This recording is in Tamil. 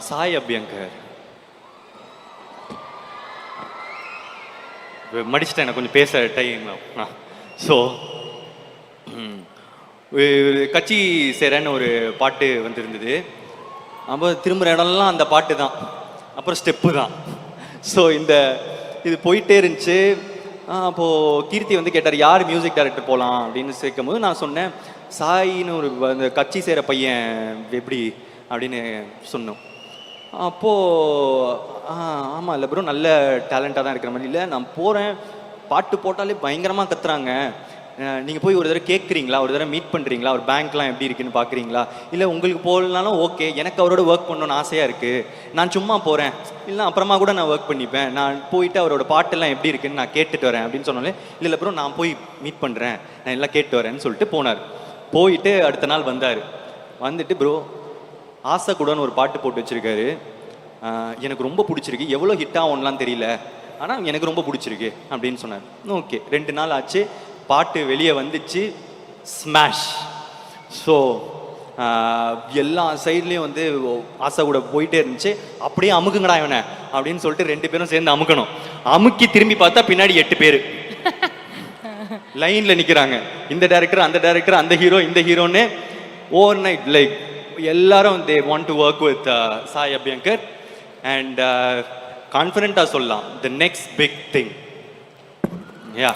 சாய் அபியங்கர். மடிச்சிட்டேன் எனக்கு கொஞ்சம் பேச டைம். ஸோ கட்சி சேரன்னு ஒரு பாட்டு வந்துருந்தது. அப்போ திரும்புகிற இடம்லாம் அந்த பாட்டு தான், அப்புறம் ஸ்டெப்பு தான். ஸோ இது போயிட்டே இருந்துச்சு. அப்போது கீர்த்தி வந்து கேட்டார் யார் மியூசிக் டைரக்டர் போகலாம் அப்படின்னு சேர்க்கும் போது நான் சொன்னேன் சாயின்னு ஒரு அந்த கட்சி சேர பையன் எப்படி அப்படின்னு சொன்னோம். அப்போது ஆமாம் இல்லை ப்ரோ நல்ல டேலண்டாக தான் இருக்கிற மாதிரி. இல்லை நான் போகிறேன், பாட்டு போட்டாலே பயங்கரமாக கத்துறாங்க, நீங்கள் போய் ஒரு தடவை கேட்குறீங்களா, ஒரு தடவை மீட் பண்ணுறீங்களா, ஒரு பேங்க்லாம் எப்படி இருக்குன்னு பார்க்குறீங்களா, இல்லை உங்களுக்கு போகலனாலும் ஓகே, எனக்கு அவரோட ஒர்க் பண்ணணும்னு ஆசையாக இருக்குது, நான் சும்மா போகிறேன், இல்லை அப்புறமா கூட நான் ஒர்க் பண்ணிப்பேன், நான் போயிட்டு அவரோட பாட்டெல்லாம் எப்படி இருக்குன்னு நான் கேட்டுட்டு வரேன் அப்படின்னு சொன்னாலே இல்லை ப்ரோ நான் போய் மீட் பண்ணுறேன், நான் எல்லாம் கேட்டு வரேன்னு சொல்லிட்டு போனார். போயிட்டு அடுத்த நாள் வந்தார். வந்துட்டு ப்ரோ ஆசை கூடன்னு ஒரு பாட்டு போட்டு வச்சுருக்காரு, எனக்கு ரொம்ப பிடிச்சிருக்கு, எவ்வளோ ஹிட் ஆகும்லாம் தெரியல, ஆனால் எனக்கு ரொம்ப பிடிச்சிருக்கு அப்படின்னு சொன்னார். ஓகே 2 நாள் ஆச்சு, பாட்டு வெளியே வந்துச்சு, ஸ்மாஷ். ஸோ எல்லா சைட்லேயும் வந்து ஆசை கூட போயிட்டே இருந்துச்சு. அப்படியே அமுக்குங்கடா இவனை அப்படின்னு சொல்லிட்டு 2 பேரும் சேர்ந்து அமுக்கணும். அமுக்கி திரும்பி பார்த்தா பின்னாடி 8 பேர் லைனில் நிற்கிறாங்க. இந்த டேரக்டர் அந்த டேரக்டர் அந்த ஹீரோ இந்த ஹீரோன்னு ஓவர் நைட் லைக் எல்லாரும் they want to work with Sai Abhyankar. And கான்ஃபிடென்ட்டாக சொல்லலாம் the next big thing. Yeah